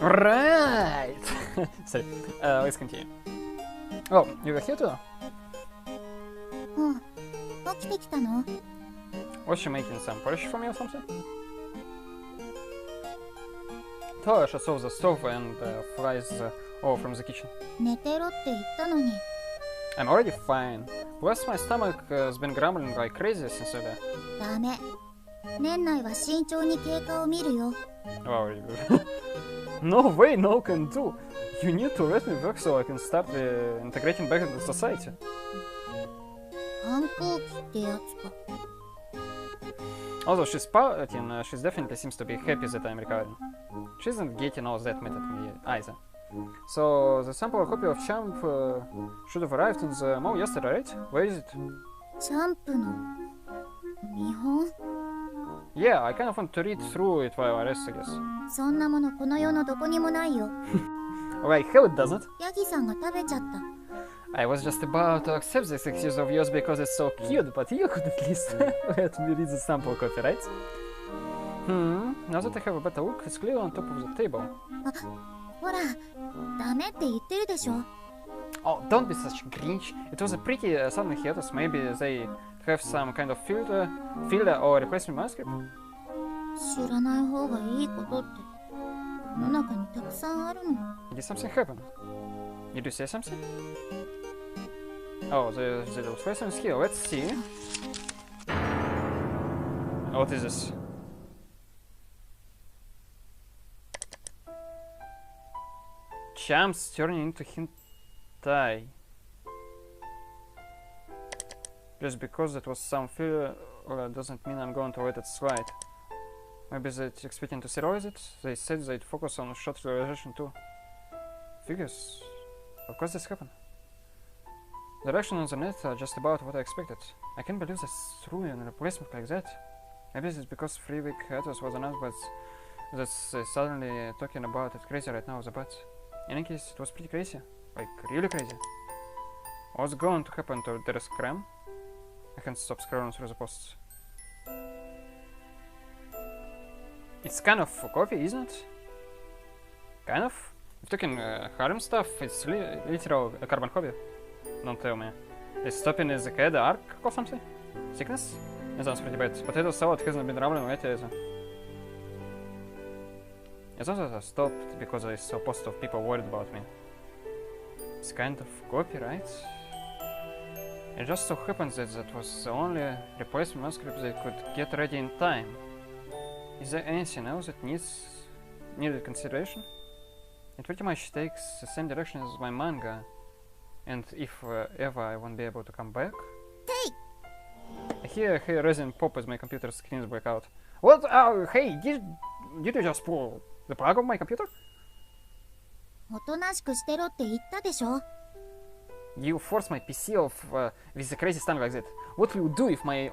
Right! Sorry, let's continue. Oh, you were here too? Oh, 起きてきたの? Was she making some porridge for me or something? Tell her she saw the stove and flies all from the kitchen. 寝てろって言ったのに. I'm already fine. Plus my stomach has been grumbling like crazy since earlier. ダメ. 年内は慎重に経過を見るよ. Oh, no way, no can do. You need to let me work so I can start integrating back into society. 反抗期ってやつか. Although she's pouting, she definitely seems to be happy that I'm recovering. She isn't getting all that mad at me either. So the sample copy of Champ should have arrived in the mall yesterday, right? Where is it? チャンプの見本? Yeah, I kind of want to read through it while I rest, I guess. そんなものこの世のどこにもないよ. Like hell it doesn't. ヤギさんが食べちゃった. I was just about to accept this excuse of yours because it's so cute, but you could at least let me read the sample copy, right? Now that I have a better look, it's clearly on top of the table. ほら、ダメって言ってるでしょ. Oh, don't be such Grinch. It was a pretty sudden hiatus. Maybe they have some kind of filler or replacement manuscript? 知らない方がいいことって世の中にたくさんあるの. Did something happen? Did you say something? Oh, the illustration is here. Let's see. What is this? Champs turning into hentai. Just because it was some filler doesn't mean I'm going to let it slide. Maybe they're expecting to serialize it? They said they'd focus on short realization too. Figures. Of course this happened. The reaction on the net are just about what I expected. I can't believe that's truly a replacement like that. Maybe it's because 3 week hiatus was announced, but that's suddenly talking about it crazy right now, the bats. In any case, it was pretty crazy. Like, really crazy. What's going to happen to their scram? I can't stop scrolling through the posts. It's kind of a copy, isn't it? Kind of? If talking harem stuff, it's literal carbon copy. Don't tell me. Is stopping is the arc or something? Sickness? It sounds pretty bad. Potato salad hasn't been rumbling lately either. It's not that I stopped because I saw posts of people worried about me. It's kind of copy, right? It just so happens that that was the only replacement manuscript they could get ready in time. Is there anything else that needed consideration? It pretty much takes the same direction as my manga. And if ever I won't be able to come back... Hey! I hear resin pop as my computer screens break out. What? Hey, did you just pull the plug of my computer? おとなしくしてろって言ったでしょ. You force my PC off with a crazy stuff like that. What will you do if my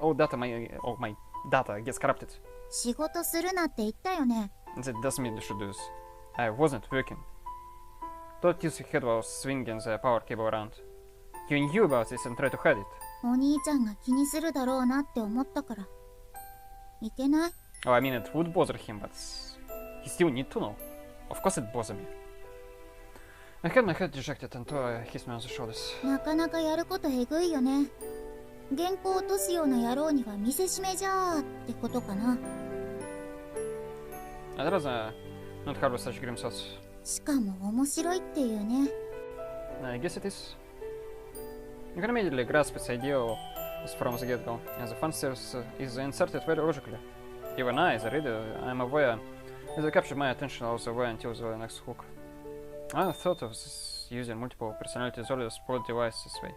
data gets corrupted? 仕事するなって言ったよね. That doesn't mean you should do this. I wasn't working. Thought your head was swinging the power cable around. You knew about this and tried to hide it. お兄ちゃんが気にするだろうなって思ったから。いけない? Oh, I mean, it would bother him, but he still need to know. Of course it bothers me. I had my head dejected and hit me on the shoulders. なかなかやることえぐいよね。原稿落とすような野郎には見せしめじゃーってことかな。I'd rather not harbor such grim thoughts. しかも面白いっていうね。I guess it is. You can immediately grasp its idea from the get-go, and the fun source is inserted very logically. Even I, as a reader, I'm aware that it captured my attention all the way until the next hook. I thought of this using multiple personalities or the spoiled device this way.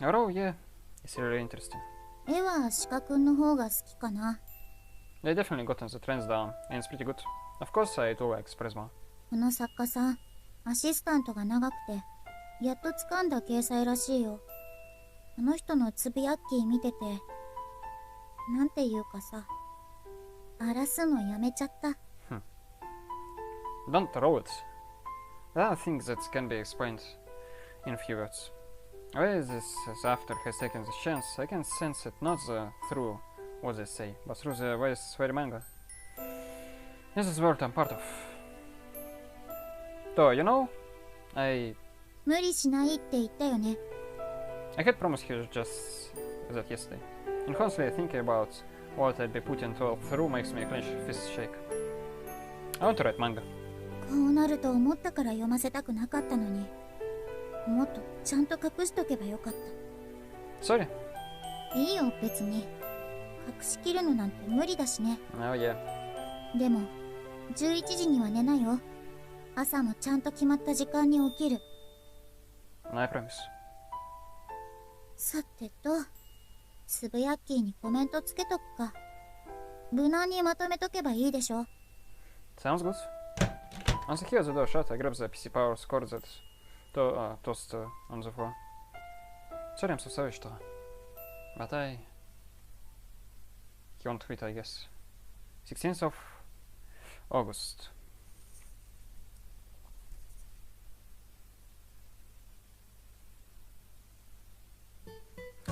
Oh yeah, it's really interesting. 絵は鹿くんの方が好きかな。They definitely gotten the trends down, and it's pretty good. Of course, I do like Prisma. この作家さん、アシスタントが長くて、やっと掴んだ掲載らしいよ。あの人のつぶやき見てて、なんていうかさ、荒らすのやめちゃった。Don't roll it. There are things that can be explained in a few words. Where this after has taken the chance, I can sense it not through what they say, but through the very manga. This is the world I'm part of. So, you know, I 無理しないって言ったよね。had promised you just that yesterday. And constantly thinking about what I'd be putting through makes me clench fists shake. I want to write manga. こうなると思ったから読ませたくなかったのに、もっとちゃんと隠しとけばよかった。Sorry. いいよ、別に。隠しきるのなんて無理だしね。Oh yeah. でも、11時には寝ないよ。朝もちゃんと決まった時間に起きる。I promise. さてと、つぶやっきーにコメントつけとくか。無難にまとめとけばいいでしょ。Sounds good. Once I hear the door shut, I grab the PC power cord that tossed on the floor. Sorry, I'm so sorry, что. But he won't quit, I guess. 16th of August.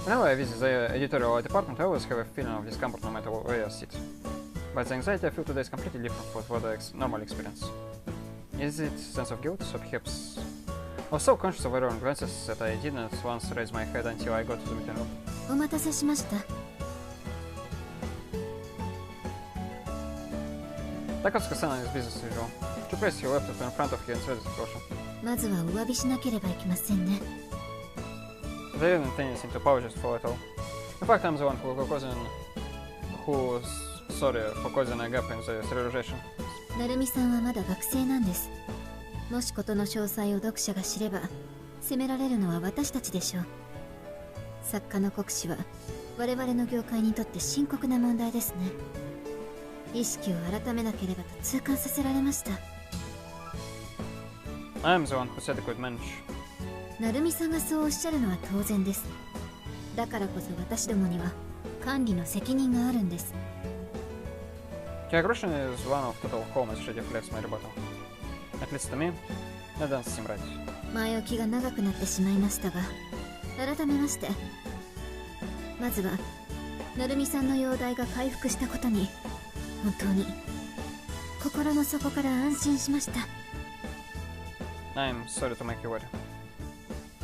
Whenever I visit the editorial department, I always have a feeling of discomfort no matter where I sit. But the anxiety I feel today is completely different from what I normally experience. Is it sense of guilt, or perhaps I was so conscious of my own glances that I didn't once raise my head until I got to the meeting room. お待たせしました。Takatsuka-san is business as usual. To place your laptop in front of you and said the caution. まずはお詫びしなければいけませんね。They didn't anything to apologize for at all. In fact, I'm the one who's sorry for causing a gap in the serialization. 成美さんはまだ学生なんです。もし事の詳細を読者が知れば、責められるのは私たちでしょう。作家の酷使は我々の業界にとって深刻な問題ですね。意識を改めなければと痛感させられました。I'm the one who said I could manage. 成美さんがそうおっしゃるのは当然です。だからこそ私どもには管理の責任があるんです。Your aggression is one of total calm as she deflects my rebuttal. At least to me, that doesn't seem right. 前置きが長くなってしまいましたが、改めまして、まずは成美さんの容体が回復したことに本当に心の底から安心しました。I'm sorry to make you worry.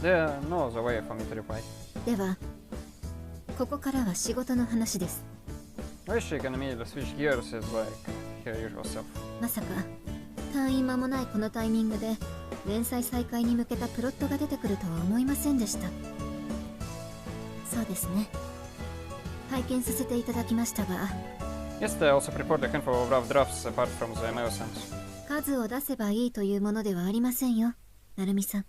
There no other way for me to reply. では、ここからは仕事の話です。I wish she can immediately switch gears as like her usual self. まさか退院間もないこのタイミングで連載再開に向けたプロットが出てくるとは思いませんでした。そうですね。拝見させていただきましたが、Yesterday I also prepared a handful of rough drafts apart from the email sent. 数を出せばいいというものではありませんよ、成美さん。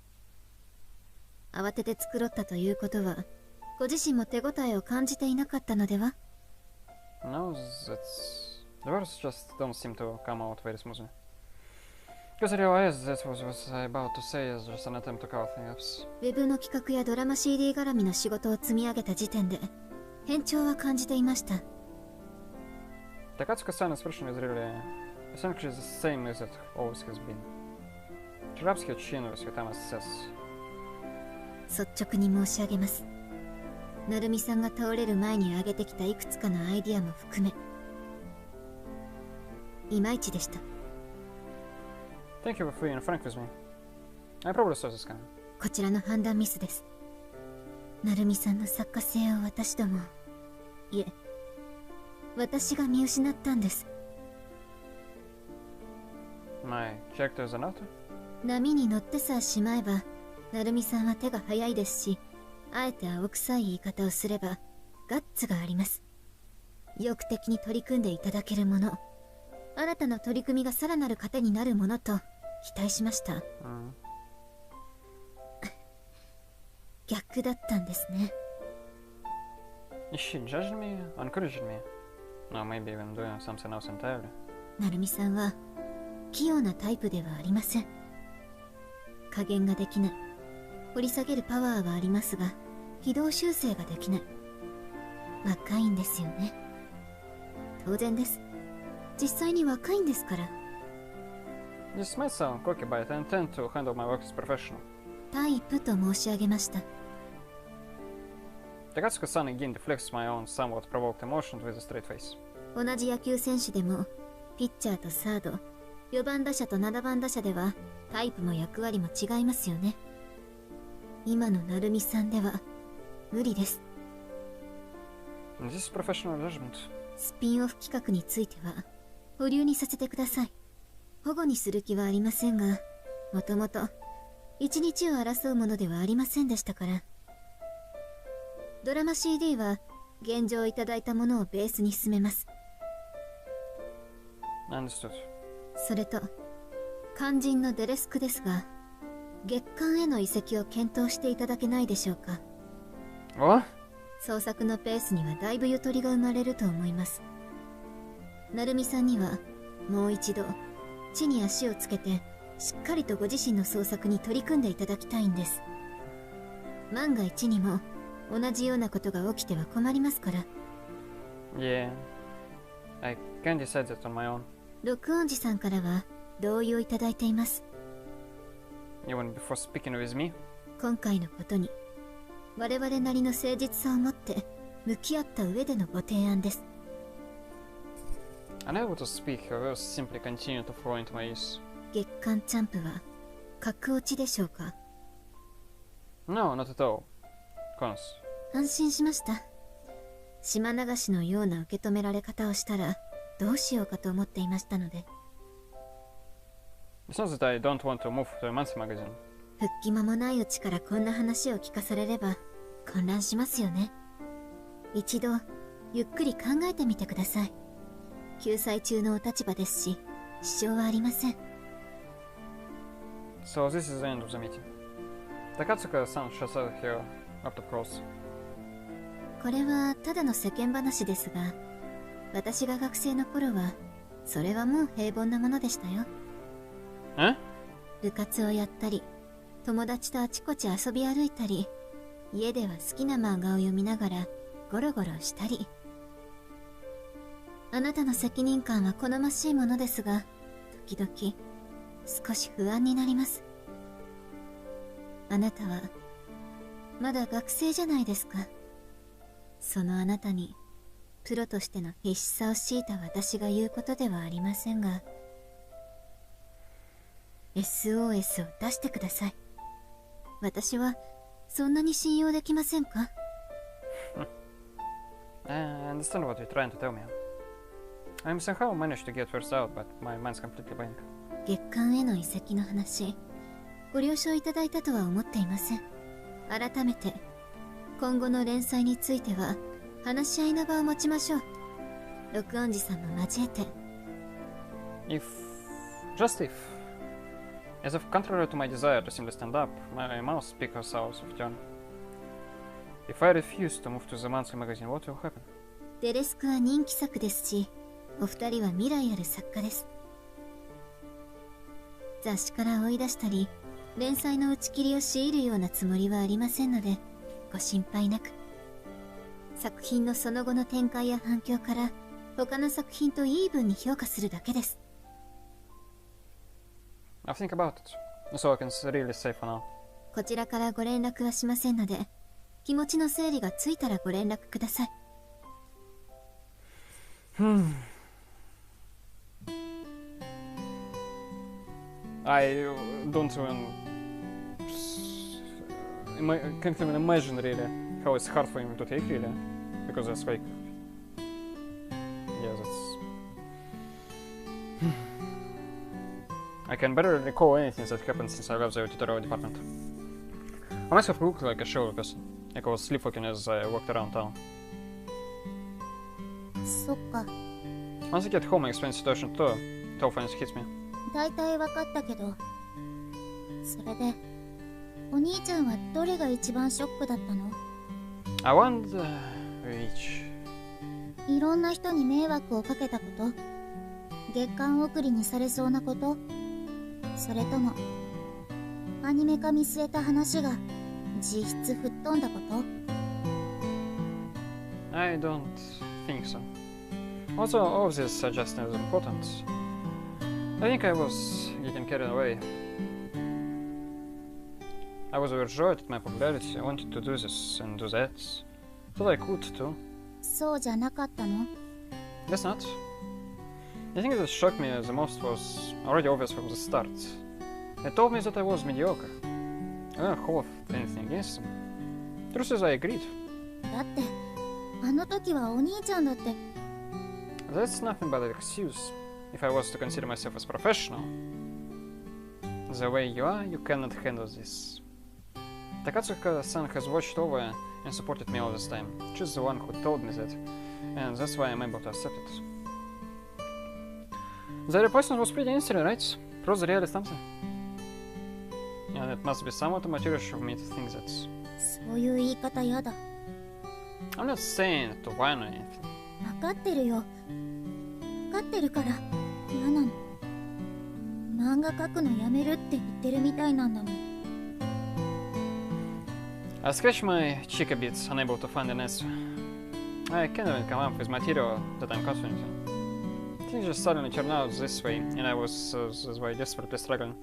慌てて作ろったということは、ご自身も手応えを感じていなかったのでは？ No, the words just don't seem to come out very smoothly. Because I realized that what I was about to say is just an attempt to cover things up. ウェブの企画やドラマ CD 絡みの仕事を積み上げた時点で変調は感じていました。Takatsuka-san's version is really essentially the same as it always has been. She rubs her chin with her time as says. 率直に申し上げます。成美さんが倒れる前に挙げてきたいくつかのアイディアも含め、いまいちでした。Thank you for being frank with me. I probably saw this coming. こちらの判断ミスです。成美さんの作家性を私ども、いえ、私が見失ったんです。My character is an author? 波に乗ってさえしまえば、成美さんは手が早いですし、あえて青臭い言い方をすればガッツがあります。意欲的に取り組んでいただけるもの、新たな取り組みがさらなる糧になるものと期待しました。逆だったんですね。Is she judging me, encouraging me? Or maybe even doing something else entirely? 成美さんは器用なタイプではありません。加減ができない、掘り下げるパワーはありますが、軌道修正ができない。若いんですよね。当然です。実際に若いんですから。This might sound cocky, but I intend to handle my work as professional. タイプと申し上げました。Takatsuka-san again deflects my own somewhat provoked emotion with a straight face. 同じ野球選手でも、ピッチャーとサード、4番打者と7番打者ではタイプも役割も違いますよね。今の成美さんでは無理です。This is professional judgment. スピンオフ企画については保留にさせてください。保護にする気はありませんが、もともと一日を争うものではありませんでしたから。ドラマ CD は現状いただいたものをベースに進めます。Understood. それと肝心のデレスクですが、月間への移籍を検討していただけないでしょうか。What? 創作のペースにはだいぶゆとりが生まれると思います。成美さんにはもう一度地に足をつけてしっかりとご自身の創作に取り組んでいただきたいんです。万が一にも同じようなことが起きては困りますから。Yeah. I can't decide that on my own. 録音時さんからは同意をいただいています。Even before speaking with me? 今回のことに我々なりの誠実さを持って向き合った上でのご提案です。Unable to speak, I will simply continue to fall into my ease. 月間チャンプは格落ちでしょうか。 No, not at all. Cons. 安心しました。島流しのような受け止められ方をしたらどうしようかと思っていましたので。It's not that I don't want to move to a monthly magazine. 復帰間もないうちからこんな話を聞かされれば混乱しますよね。一度ゆっくり考えてみてください。救済中のお立場ですし支障はありません。 So this is the end of the meeting. Takatsuka-san shuts out her laptop close. これはただの世間話ですが、私が学生の頃はそれはもう平凡なものでしたよ。え？部活をやったり、友達とあちこち遊び歩いたり、家では好きな漫画を読みながらゴロゴロしたり。あなたの責任感は好ましいものですが、時々少し不安になります。あなたはまだ学生じゃないですか。そのあなたにプロとしての必死さを強いた私が言うことではありませんが、 SOS を出してください。私はそんなに信用できませんか？ I understand what you're trying to tell me. I'm somehow managed to get words out, but my mind's completely blank. 月間への移籍の話、ご了承いただいたとは思っていません。改めて今後の連載については話し合いの場を持ちましょう。録音時さんも交えて。 Just if, as if contrary to my desire to simply stand up, my mouth speaks out of turn. If I refuse to move to the monthly magazine, what will happen? デレスクは人気作ですし、お二人は未来ある作家です。雑誌から追い出したり、連載の打ち切りを強いるようなつもりはありませんので、ご心配なく。作品のその後の展開や反響から他の作品とイーブンに評価するだけです。 I'll think about it, so I can really say for now. こちらからご連絡はしませんので、気持ちの整理がついたらご連絡ください。I don't can't even imagine really how it's hard for him to take really, because that's like, yeah, that's. I can barely recall anything that happened since I left the tutorial department. I must have looked like a show person, like I was sleepwalking as I walked around town. そっか。 Once I get home, I explain the situation to her. It all finally hits me. 大体わかったけど、それでお兄ちゃんはどれが一番ショックだったの？ I wonder which. いろんな人に迷惑をかけたこと、月間送りにされそうなこと、それともアニメ化見据えた話が実質吹っ飛んだこと？ I don't think so. Also, all of this are just as important. I think I was getting carried away. I was overjoyed at my popularity. I wanted to do this and do that. Thought I could too. そうじゃなかったの？ Guess not. The thing that shocked me the most was already obvious from the start. They told me that I was mediocre. I don't hold anything against them. Truth is, I agreed. だってあの時はお兄ちゃんだって。 That's nothing but an excuse. If I was to consider myself as professional, the way you are, you cannot handle this. Takatsuka-san has watched over and supported me all this time. She's the one who told me that, and that's why I'm able to accept it. The replacement was pretty instant, right? Просто really something. And it must be somewhat immature of me to think that. そういう言い方やだ。 I'm not saying it to whine or anything. 分かってるよ。分かってるから嫌なの。漫画描くのやめるって言ってるみたいなんだもん。 I scratched my cheek a bit, unable to find an answer. I can't even come up with material that I'm confident in. Things just suddenly turned out this way, and I was this way desperately struggling.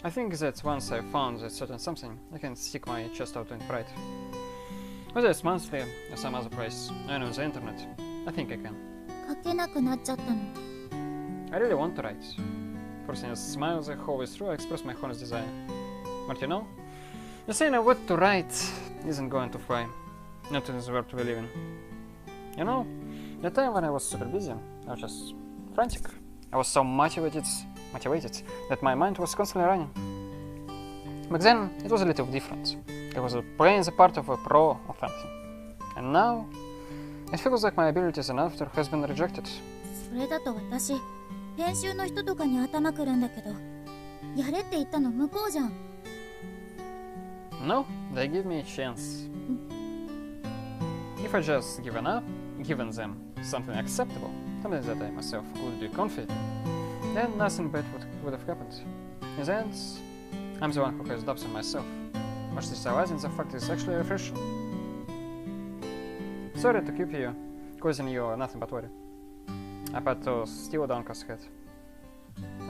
I think that once I found a certain something, I can stick my chest out in pride. Whether it's monthly or some other place, and on the internet, I think I can. 書けなくなっちゃったの。 I really want to write. Forcing a smile the whole way through, I express my honest desire. But you know, the saying of what to write isn't going to fly. Not in the world we live in. You know, the time when I was super busy, I was just frantic. I was so motivated that my mind was constantly running. Back then, it was a little different. It was playing the part of a pro or something. And now, it feels like my ability as an author has been rejected. それだと私、編集の人とかに頭くるんだけど、やれって言ったの向こうじゃん。 No, they give me a chance. If I just given them something acceptable, something that I myself would be confident in, then nothing bad would have happened. In the end, I'm the one who has doubts in myself. Much realizing the fact is actually refreshing. Sorry to keep you, causing you nothing but worry. I pat to steal Donka's head.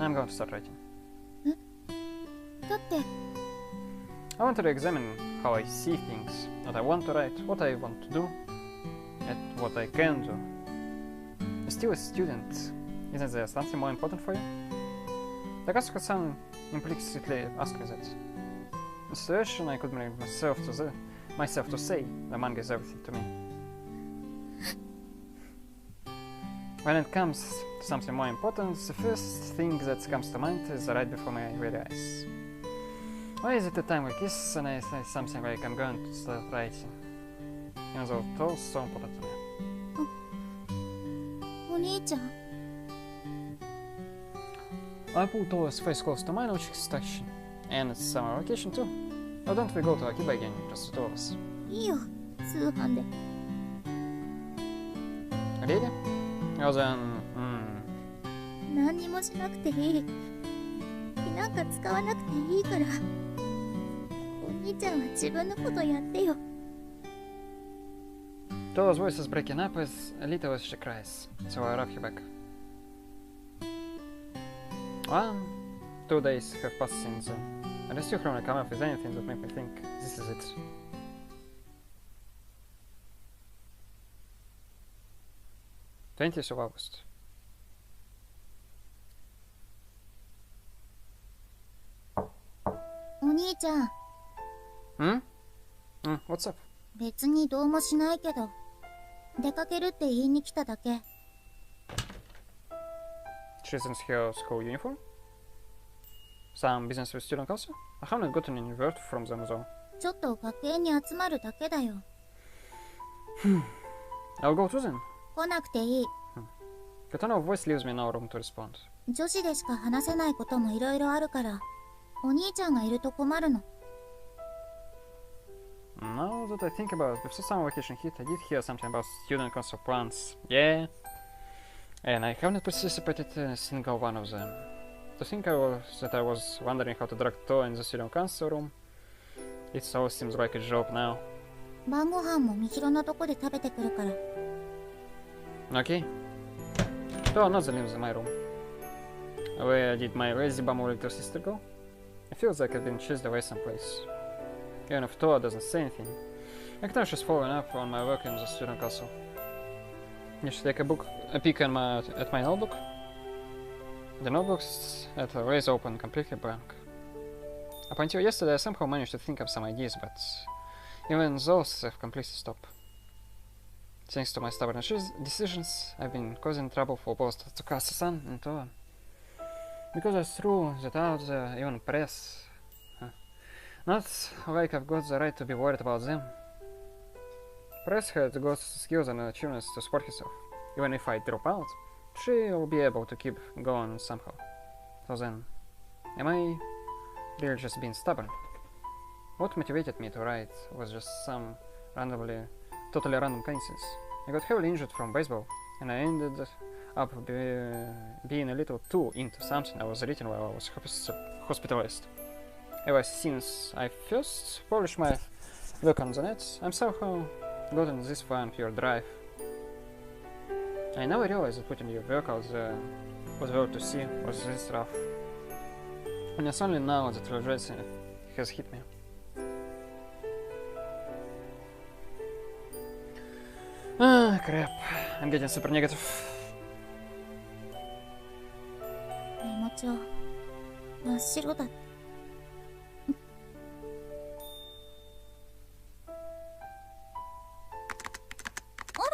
I'm going to start writing. だって、 I want to examine how I see things, what I want to write, what I want to do, and what I can do. You're still a student. Isn't there something more important for you? Takatsuka-san implicitly asked me that. In a situation I could bring myself to say the manga is everything to me. When it comes to something more important, the first thing that comes to mind is right before my very eyes. Why is it a time like this and I say something like I'm going to start writing? Even though it was so important to me. お兄ちゃん。 I pulled Toa's face close to mine, which is touching. And it's summer vacation too. Why don't we go to Akiba again, just the two of us? いいよ、通販で。 Really? Well then, 何にもしなくていい。なんか使わなくていいから。お兄ちゃんは自分のことやってよ。 Toa's voice is breaking up as a little as she cries, so I rub her back. 1, 2 days have passed since then, and I still haven't come up with anything that makes me think this is it. "20th of August.お兄ちゃん。What's up? 別にどうもしないけど、出かけるって言いに来ただけ。 She's in her school uniform? Some business with student council? I haven't gotten any word from them though. ちょっと学園に集まるだけだよ。I'll go to them. 来なくていい。 The tone of voice leaves me no room to respond. 女子でしか話せないこともいろいろあるから、お兄ちゃんがいると困るの。 Now that I think about it, before summer vacation hit, I did hear something about student council plans. Yeah. And I haven't participated in a single one of them. To think that I was wondering how to drag Toa in the student council room, it all seems like a joke now. 晩ご飯もみひろのとこで食べてくるから。 Okay. Toa nods and leaves my room. Where did my lazy bum little sister go? It feels like I've been chased away someplace. Even if Toa doesn't say anything, I can tell she's following up on my work in the student council. You should take a peek at my notebook. The notebook's at a raise open, completely blank. Up until yesterday, I somehow managed to think of some ideas, but even those have completely stopped. Thanks to my stubborn decisions, I've been causing trouble for both Tsukasa-san and Toa. Because I threw that out there, even press. Not like I've got the right to be worried about them. Press had got skills and achievements to support herself. Even if I drop out, she'll be able to keep going somehow. So then, am I really just being stubborn? What motivated me to write was just some totally random coincidence. I got heavily injured from baseball, and I ended up being a little too into something I was reading while I was hospitalized. Ever since I first published my work on the net, I'm somehow gotten this far on pure drive. I never realized that putting your work out there for the world to see was this rough. And it's only now that realization has hit me. Ah, crap. I'm getting super negative. メモ帳真っ白だ。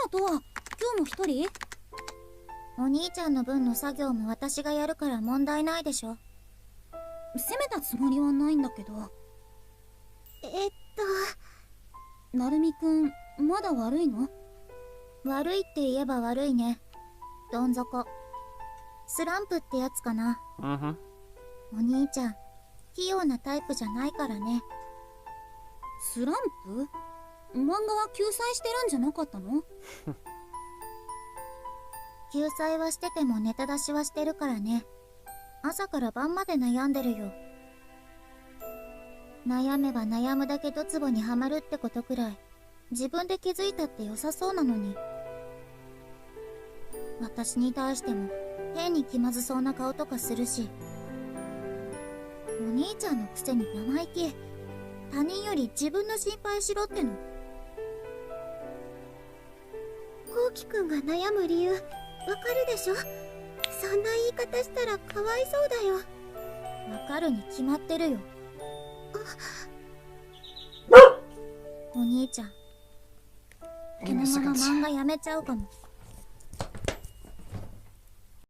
とは今日も一人？お兄ちゃんの分の作業も私がやるから問題ないでしょ。責めたつもりはないんだけど。なるみくんまだ悪いの？悪いって言えば悪いね。どん底スランプってやつかな。お兄ちゃん器用なタイプじゃないからね。スランプ？漫画は救済してるんじゃなかったの？救済はしててもネタ出しはしてるからね。朝から晩まで悩んでるよ。悩めば悩むだけドツボにはまるってことくらい自分で気づいたって良さそうなのに。私に対しても変に気まずそうな顔とかするし。お兄ちゃんのくせに生意気。他人より自分の心配しろっての。こうきくんが悩む理由わかるでしょ。そんな言い方したらかわいそうだよ。わかるに決まってるよ。お兄ちゃんこのまま漫画やめちゃうかも。